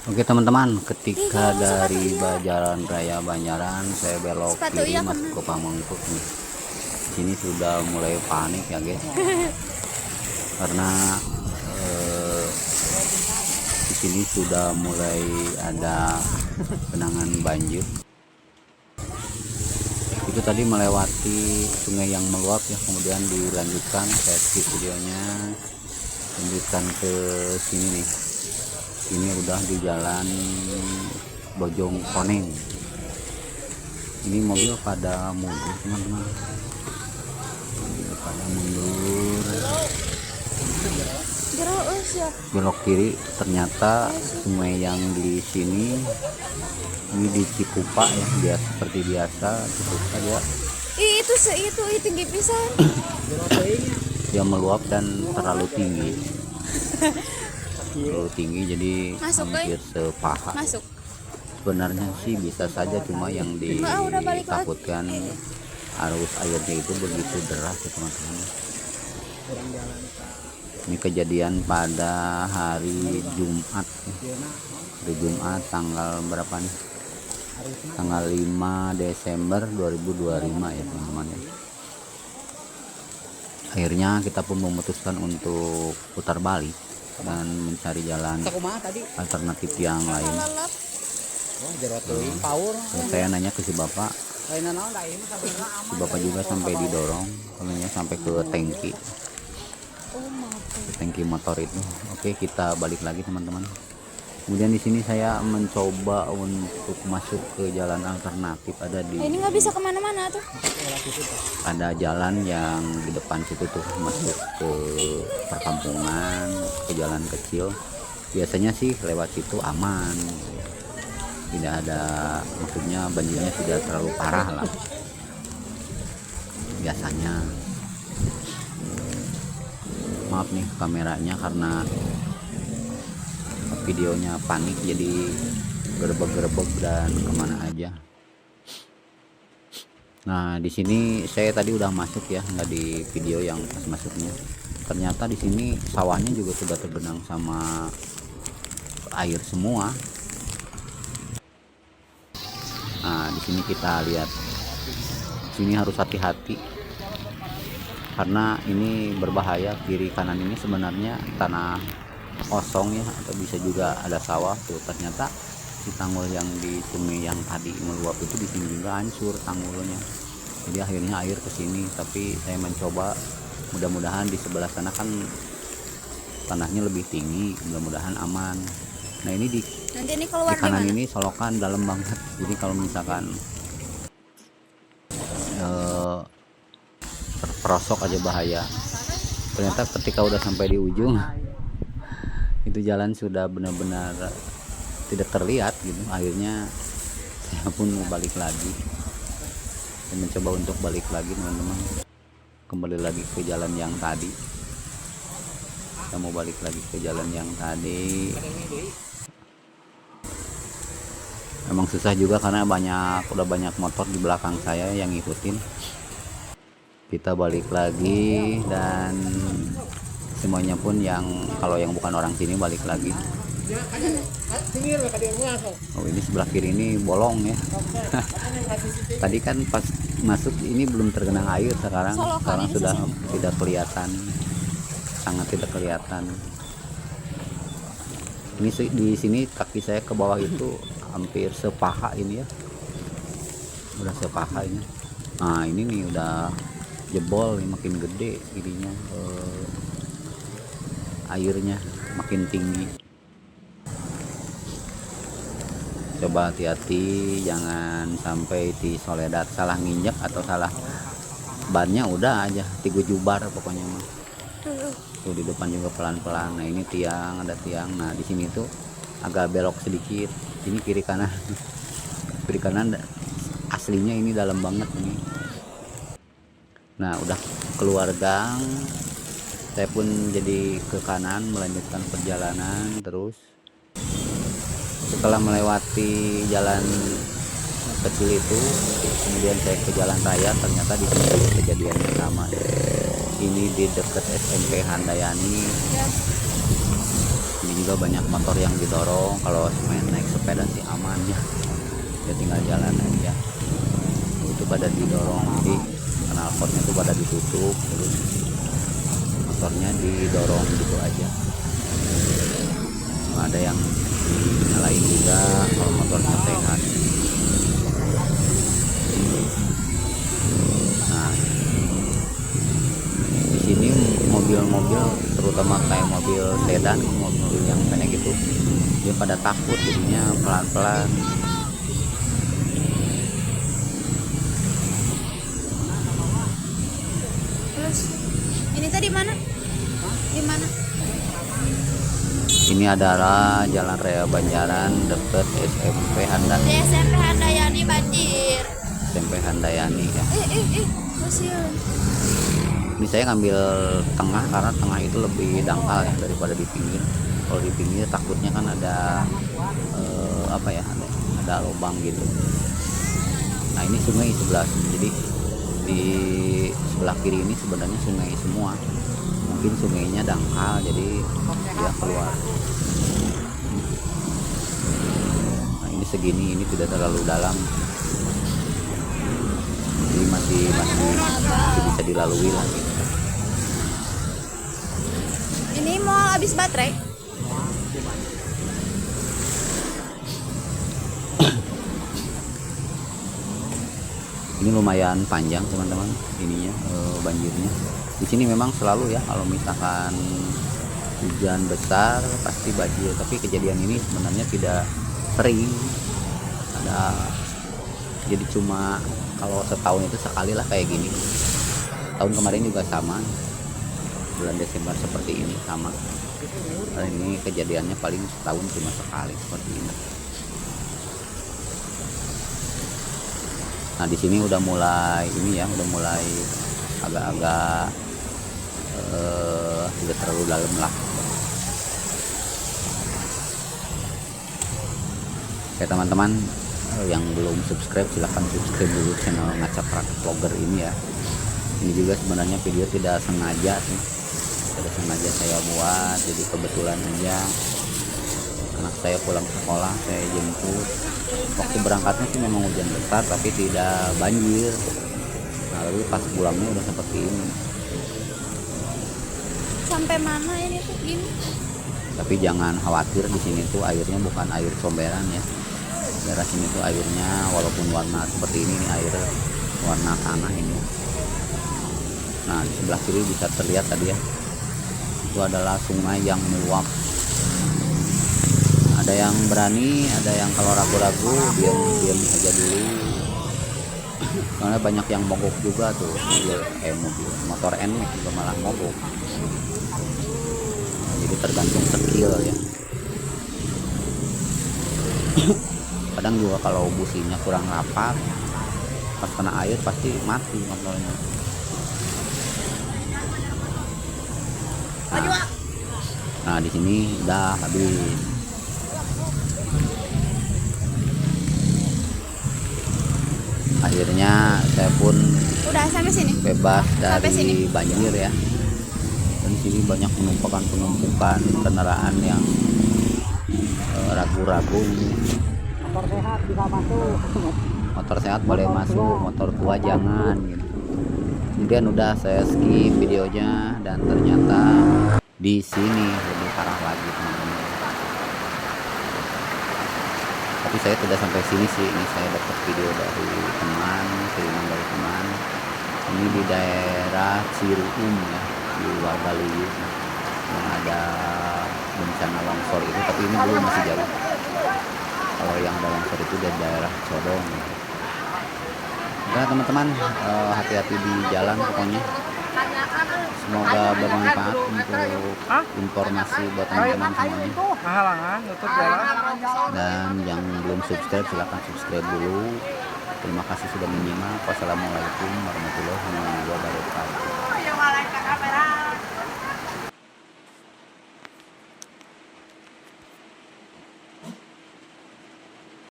Oke teman-teman, ketika dari Jalan Raya Banjaran saya belok kiri masuk ke Pamengpeuk nih. Sini sudah mulai panik ya guys, karena di sini sudah mulai ada genangan banjir. Itu tadi melewati sungai yang meluap ya, kemudian dilanjutkan, saya skip videonya, lanjutkan ke sini nih. Ini udah di jalan Bojongkoneng. Ini mobil pada mundur teman-teman, pada mundur belok kiri. Ternyata sungai yang di sini ini di Cikupa ya, dia seperti biasa Cikupa dia itu tinggi pisan. dia meluap dan terlalu tinggi jadi hampir sepaha. Sebenarnya sih bisa saja, cuma yang ditakutkan arus airnya itu begitu deras ya teman-teman. Ini kejadian pada hari Jumat hari Jumat tanggal berapa nih, tanggal 5 Desember 2025 ya teman-teman ya. Akhirnya kita pun memutuskan untuk putar balik dan mencari jalan alternatif yang lain. Saya nanya ke si bapak juga sampai didorong, katanya sampai ke tangki motor itu. Oke, kita balik lagi teman-teman. Kemudian di sini saya mencoba untuk masuk ke jalan alternatif. Ada di ini nggak bisa kemana-mana tuh. Ada jalan yang di depan situ tuh, masuk ke perkampungan, ke jalan kecil. Biasanya sih lewat situ aman, tidak ada, maksudnya banjirnya tidak terlalu parah lah biasanya. Maaf nih kameranya karena videonya panik jadi gerebek-gerebek dan kemana aja. Nah di sini saya tadi udah masuk ya, nggak di video yang pas masuknya. Ternyata di sini sawahnya juga sudah tergenang sama air semua. Nah di sini kita lihat, sini harus hati-hati karena ini berbahaya. Kiri kanan ini sebenarnya tanah kosong ya, atau bisa juga ada sawah tuh. Ternyata si tanggul yang di sungai yang tadi meluap itu di sini juga hancur tanggulnya. Jadi akhirnya air ke sini, tapi saya mencoba, mudah-mudahan di sebelah sana kan tanahnya lebih tinggi, mudah-mudahan aman. Nah ini di kanan ini solokan dalam banget, jadi kalau misalkan terperosok aja bahaya. Ternyata ketika udah sampai di ujung itu jalan sudah benar-benar tidak terlihat gitu. Akhirnya saya pun mau balik lagi, saya mencoba untuk balik lagi teman-teman, kembali lagi ke jalan yang tadi. Saya mau balik lagi ke jalan yang tadi. Emang susah juga karena udah banyak motor di belakang saya yang ngikutin. Kita balik lagi dan semuanya pun kalau yang bukan orang sini balik lagi. Oh ini sebelah kiri ini bolong ya. Tadi kan pas masuk ini belum tergenang air, sekarang sudah tidak kelihatan, sangat tidak kelihatan. Ini di sini kaki saya ke bawah itu hampir sepaha ini ya, udah sepaha ini. Nah ini nih udah jebol, makin gede ininya, airnya makin tinggi. Coba hati-hati jangan sampai di Soledad salah nginjek atau salah bannya, udah aja tigu jubar pokoknya mah. Tuh di depan juga pelan-pelan. Nah ini tiang, ada tiang. Nah di sini tuh agak belok sedikit, ini kiri kanan. Kiri kanan aslinya ini dalam banget ini. Nah udah keluar gang, saya pun jadi ke kanan melanjutkan perjalanan terus. Setelah melewati jalan kecil itu, kemudian saya ke jalan raya. Ternyata di sini kejadian yang sama. Ini di dekat SMP Handayani. Ini juga banyak motor yang didorong. Kalau main naik sepeda sih aman ya, ya tinggal jalan aja. Itu pada didorong, jadi knalpotnya tuh pada ditutup, terus motornya didorong gitu aja. Ada yang dinyalain juga kalau motornya sehat. Nah, di sini mobil-mobil terutama kayak mobil sedan, mobil yang pendek gitu, dia pada takut, jadinya pelan-pelan. Terus ini tadi mana? Di mana? Ini adalah Jalan Raya Banjaran deket SMP Handayani. Di SMP Handayani banjir. SMP Handayani ya. Kasihan. Ini saya ngambil tengah karena tengah itu lebih dangkal ya daripada di pinggir. Kalau di pinggir takutnya kan ada apa ya, ada lubang gitu. Nah ini sungai sebelah sini, jadi di sebelah kiri ini sebenarnya sungai semua. Mungkin sungainya dangkal jadi dia keluar. Nah ini segini, ini tidak terlalu dalam, jadi masih bisa dilalui lah gitu. Ini mau habis baterai. Ini lumayan panjang teman-teman ininya, banjirnya. Di sini memang selalu ya kalau misalkan hujan besar pasti banjir, tapi kejadian ini sebenarnya tidak sering ada, jadi cuma kalau setahun itu sekali lah kayak gini. Tahun kemarin juga sama, bulan Desember seperti ini sama. Kali ini kejadiannya paling setahun cuma sekali seperti ini. Nah di sini udah mulai ini ya, udah mulai agak-agak tidak terlalu dalam lah. Oke teman-teman, yang belum subscribe silahkan subscribe dulu channel Ngacaprak Vlogger ini ya. Ini juga sebenarnya video tidak sengaja sih, tidak sengaja saya buat, jadi kebetulan aja anak saya pulang sekolah saya jemput. Waktu berangkatnya sih memang hujan besar tapi tidak banjir. Nah lalu pas pulangnya udah seperti ini. Sampai mana ini tuh gini? Tapi jangan khawatir, di sini tuh airnya bukan air comberan ya. Daerah sini tuh airnya walaupun warna seperti ini air warna tanah ini. Nah di sebelah kiri bisa terlihat tadi ya, itu adalah sungai yang meluap. Ada yang berani, ada yang kalau ragu-ragu diam aja dulu. Karena banyak yang mogok juga tuh, motor NMAX juga malah mogok. Jadi tergantung skill ya. Kadang juga kalau businya kurang rapat, pas kena air pasti mati motornya. Nah di sini udah habis. Akhirnya saya pun Udah sampai sini. bebas Sampai sini. dari banjir ya. Dan di sini banyak penumpukan kendaraan yang ragu-ragu. Motor sehat bisa masuk. Motor sehat boleh masuk, motor tua jangan gitu. Kemudian udah saya skip videonya dan ternyata di sini lebih parah lagi teman-teman. Tapi saya tidak sampai sini sih, ini saya dapat video dari teman, kiriman dari teman. Ini di daerah Ciruum ya, di Wargaluyu yang ada bencana longsor itu, tapi ini belum, masih jauh. Kalau yang ada longsor itu di daerah Codong. Oke teman-teman, hati-hati di jalan pokoknya. Semoga bermanfaat untuk informasi buat teman-teman semuanya. Dan yang belum subscribe silahkan subscribe dulu. Terima kasih sudah menyimak. Wassalamualaikum warahmatullahi wabarakatuh.